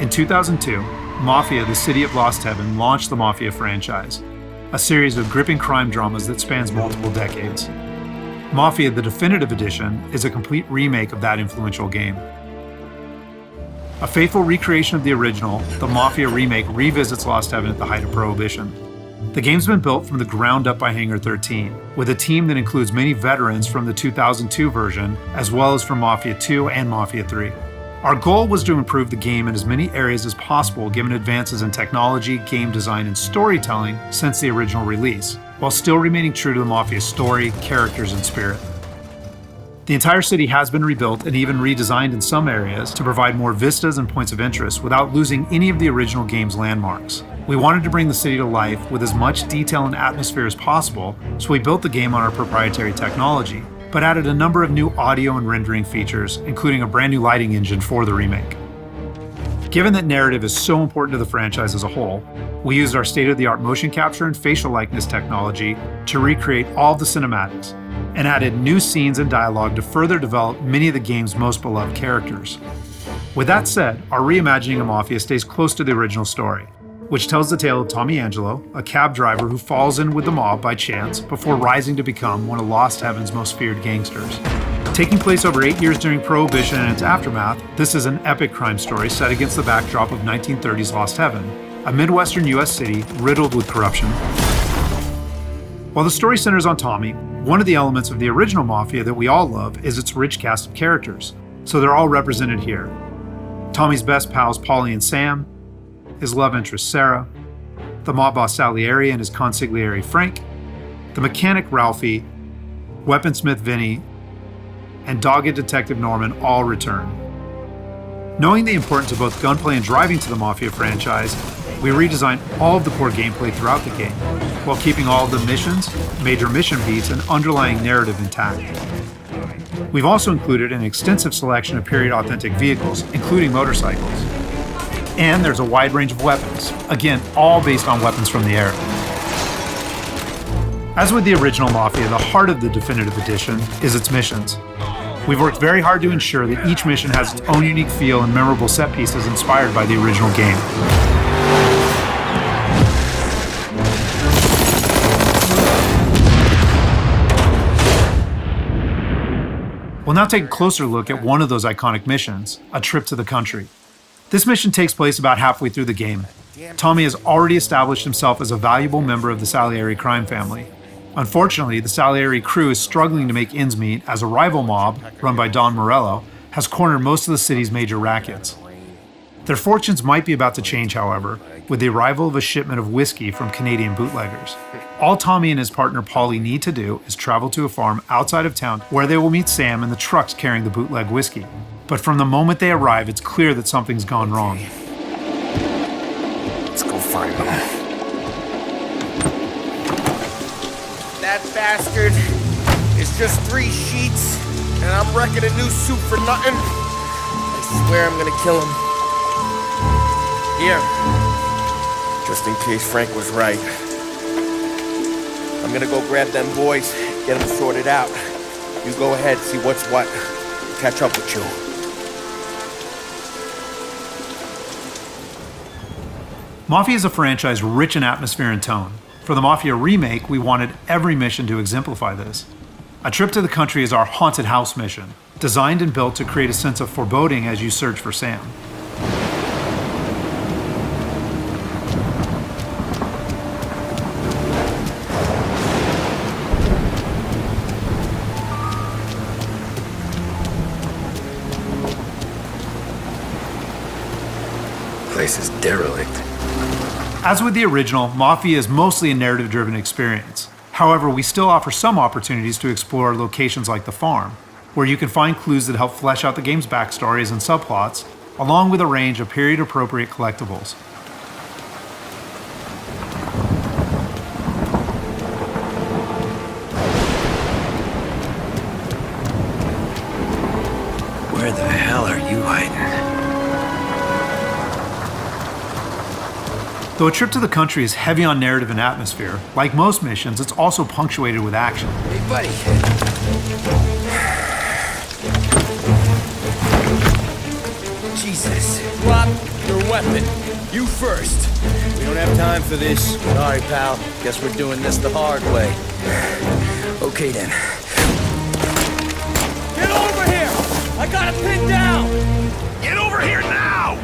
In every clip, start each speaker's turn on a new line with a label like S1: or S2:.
S1: In 2002, Mafia, the City of Lost Heaven, launched the Mafia franchise, a series of gripping crime dramas that spans multiple decades. Mafia, the Definitive Edition, is a complete remake of that influential game. A faithful recreation of the original, the Mafia remake revisits Lost Heaven at the height of Prohibition. The game's been built from the ground up by Hangar 13, with a team that includes many veterans from the 2002 version, as well as from Mafia 2 and Mafia 3. Our goal was to improve the game in as many areas as possible given advances in technology, game design, and storytelling since the original release, while still remaining true to the Mafia story, characters, and spirit. The entire city has been rebuilt and even redesigned in some areas to provide more vistas and points of interest without losing any of the original game's landmarks. We wanted to bring the city to life with as much detail and atmosphere as possible, so we built the game on our proprietary technology, but added a number of new audio and rendering features, including a brand new lighting engine for the remake. Given that narrative is so important to the franchise as a whole, we used our state-of-the-art motion capture and facial likeness technology to recreate all of the cinematics, and added new scenes and dialogue to further develop many of the game's most beloved characters. With that said, our reimagining of Mafia stays close to the original story, which tells the tale of Tommy Angelo, a cab driver who falls in with the mob by chance before rising to become one of Lost Heaven's most feared gangsters. Taking place over 8 years during Prohibition and its aftermath, this is an epic crime story set against the backdrop of 1930s Lost Heaven, a Midwestern US city riddled with corruption. While the story centers on Tommy, one of the elements of the original Mafia that we all love is its rich cast of characters, so they're all represented here. Tommy's best pals Paulie and Sam, his love interest Sarah, the mob boss Salieri and his consigliere Frank, the mechanic Ralphie, weaponsmith Vinny, and dogged detective Norman all return. Knowing the importance of both gunplay and driving to the Mafia franchise, we redesigned all of the core gameplay throughout the game, while keeping all of the missions, major mission beats, and underlying narrative intact. We've also included an extensive selection of period-authentic vehicles, including motorcycles. And there's a wide range of weapons, again, all based on weapons from the era. As with the original Mafia, the heart of the Definitive Edition is its missions. We've worked very hard to ensure that each mission has its own unique feel and memorable set pieces inspired by the original game. We'll now take a closer look at one of those iconic missions, A Trip to the Country. This mission takes place about halfway through the game. Tommy has already established himself as a valuable member of the Salieri crime family. Unfortunately, the Salieri crew is struggling to make ends meet as a rival mob, run by Don Morello, has cornered most of the city's major rackets. Their fortunes might be about to change, however, with the arrival of a shipment of whiskey from Canadian bootleggers. All Tommy and his partner Paulie need to do is travel to a farm outside of town where they will meet Sam and the trucks carrying the bootleg whiskey. But from the moment they arrive, it's clear that something's gone wrong.
S2: Let's go find them.
S3: That bastard is just 3 sheets, and I'm wrecking a new suit for nothing. I swear I'm gonna kill him. Here, just in case Frank was right. I'm gonna go grab them boys, get them sorted out. You go ahead, see what's what. Catch up with you.
S1: Mafia is a franchise rich in atmosphere and tone. For the Mafia remake, we wanted every mission to exemplify this. A Trip to the Country is our haunted house mission, designed and built to create a sense of foreboding as you search for Sam.
S2: Place is derelict.
S1: As with the original, Mafia is mostly a narrative-driven experience. However, we still offer some opportunities to explore locations like the farm, where you can find clues that help flesh out the game's backstories and subplots, along with a range of period-appropriate collectibles.
S2: Where the hell are you hiding?
S1: Though A Trip to the Country is heavy on narrative and atmosphere, like most missions, it's also punctuated with action.
S3: Hey, buddy. Jesus. Rob,
S4: Your weapon. You first. We don't have time for this. Sorry, pal. Guess we're doing this the hard way.
S2: Okay then.
S4: Get over here! I got it pinned down!
S2: Get over here now!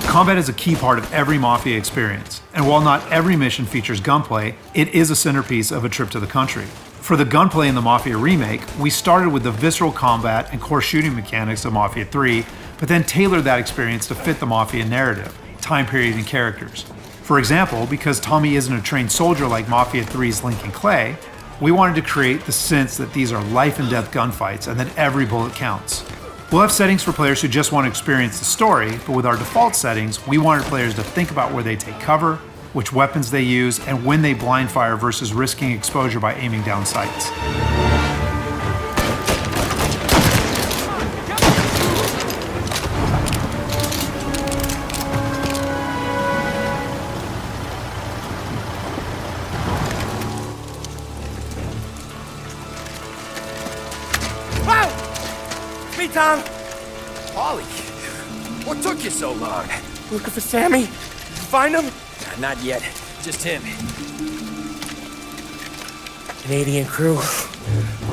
S1: Combat is a key part of every Mafia experience, and while not every mission features gunplay, it is a centerpiece of a trip to the country. For the gunplay in the Mafia remake, we started with the visceral combat and core shooting mechanics of Mafia 3, but then tailored that experience to fit the Mafia narrative, time period, and characters. For example, because Tommy isn't a trained soldier like Mafia 3's Lincoln Clay, we wanted to create the sense that these are life and death gunfights and that every bullet counts. We'll have settings for players who just want to experience the story, but with our default settings, we wanted players to think about where they take cover, which weapons they use, and when they blind fire versus risking exposure by aiming down sights.
S3: Tom!
S2: Ollie, what took you so long?
S3: Looking for Sammy? Did you find him?
S2: Not yet. Just him.
S3: Canadian crew.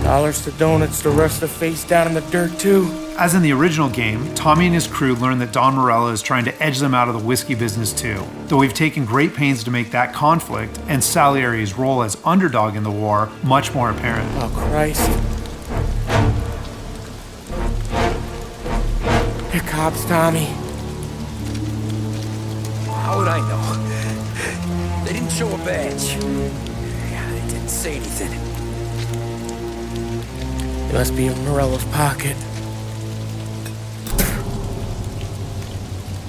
S3: Dollars to donuts, the rest of the face down in the dirt too.
S1: As in the original game, Tommy and his crew learn that Don Morello is trying to edge them out of the whiskey business too. Though we've taken great pains to make that conflict and Salieri's role as underdog in the war much more apparent.
S3: Oh Christ. They're cops, Tommy.
S2: How would I know? They didn't show a badge. Yeah, they didn't say anything.
S3: It must be in Morello's pocket.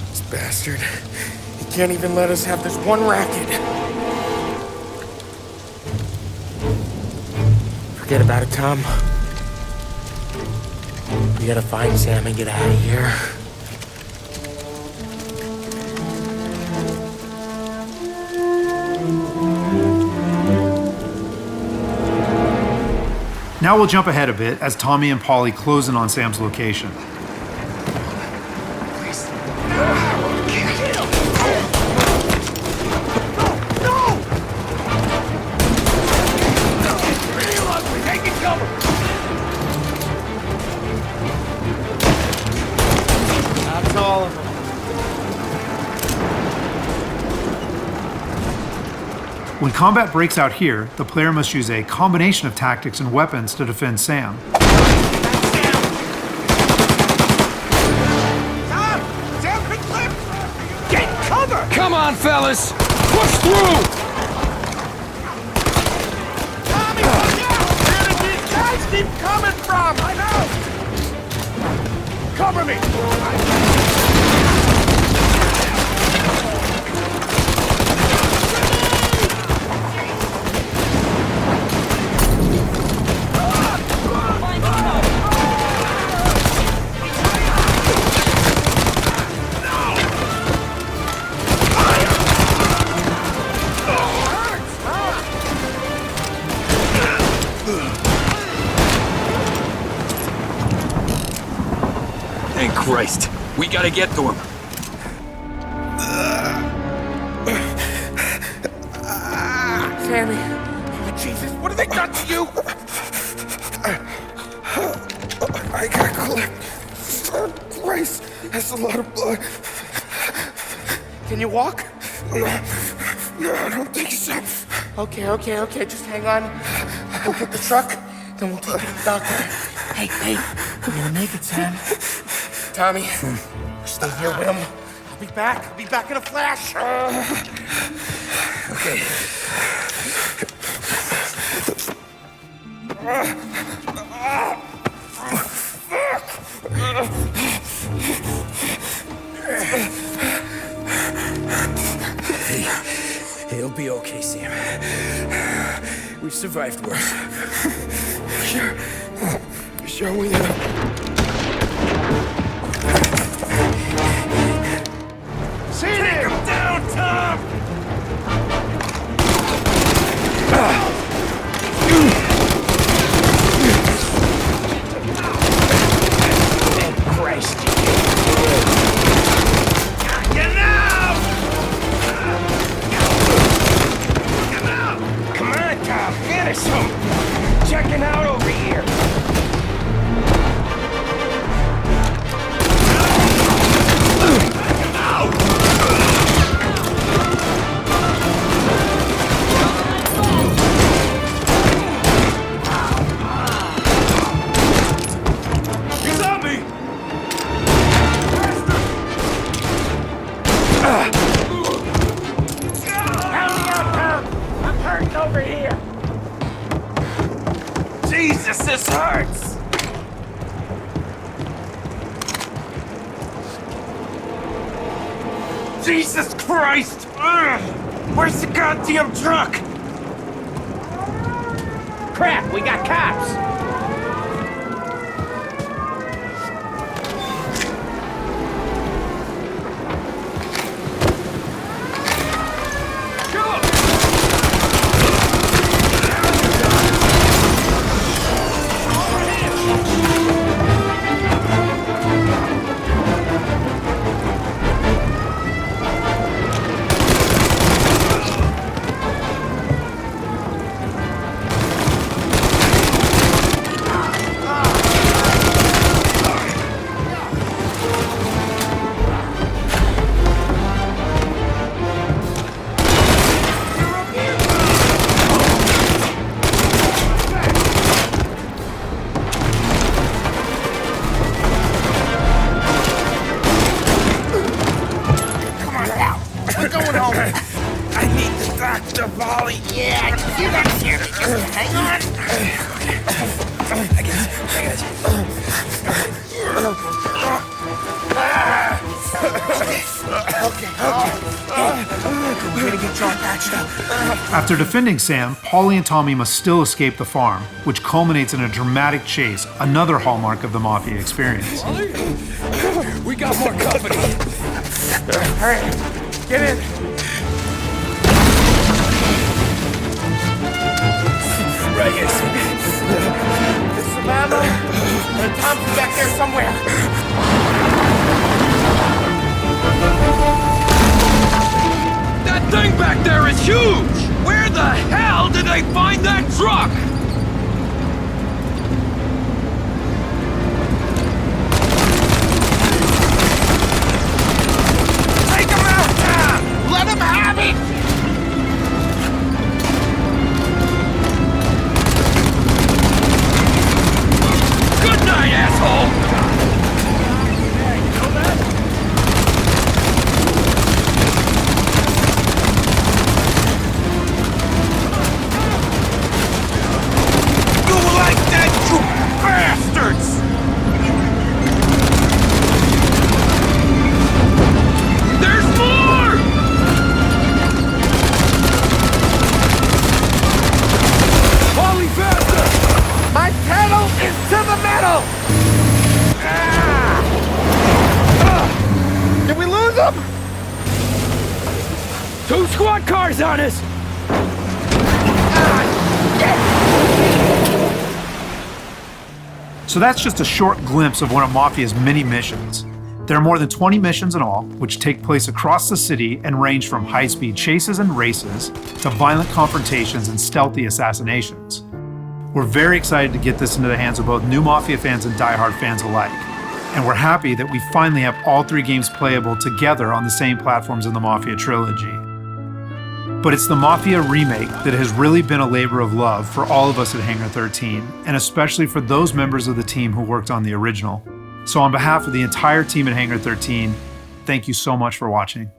S3: This bastard. He can't even let us have this one racket. Forget about it, Tom. We gotta find Sam and get out of here.
S1: Now we'll jump ahead a bit as Tommy and Polly close in on Sam's location. When combat breaks out here, the player must use a combination of tactics and weapons to defend Sam.
S4: Get cover! Come on, fellas! Push through!
S3: Tommy, look out! Where did these guys keep coming from? I know! Cover me!
S2: Thank Christ. We gotta get to him.
S3: Sammy. Oh, Jesus, what have they done to you?
S5: I got clipped. Oh, Christ, that's a lot of blood.
S3: Can you walk?
S5: No, I don't think so.
S3: Okay, just hang on. We'll get the truck, then we'll take you to the doctor. Hey, you're gonna make it, Sam. Tommy, stay here with him. I'll be back in a flash.
S2: Okay. Hey, it'll be okay, Sam. We've survived worse.
S5: Sure we have.
S3: Take him down, Tom!
S2: Christ.
S3: Jesus, this hurts! Jesus Christ! Ugh. Where's the goddamn truck?
S6: Crap, we got cops!
S1: After defending Sam, Paulie and Tommy must still escape the farm, which culminates in a dramatic chase, another hallmark of the Mafia experience.
S2: We got more company.
S3: All right, get in.
S2: Right here.
S3: There's some ammo and a Thompson back there somewhere.
S2: That thing back there is huge! Where the hell did they find that truck?
S3: Take him out now! Let him have it!
S2: Good night, asshole! Two squad cars on us!
S1: So that's just a short glimpse of one of Mafia's many missions. There are more than 20 missions in all, which take place across the city and range from high-speed chases and races to violent confrontations and stealthy assassinations. We're very excited to get this into the hands of both new Mafia fans and die-hard fans alike. And we're happy that we finally have all three games playable together on the same platforms in the Mafia trilogy. But it's the Mafia remake that has really been a labor of love for all of us at Hangar 13, and especially for those members of the team who worked on the original. So on behalf of the entire team at Hangar 13, thank you so much for watching.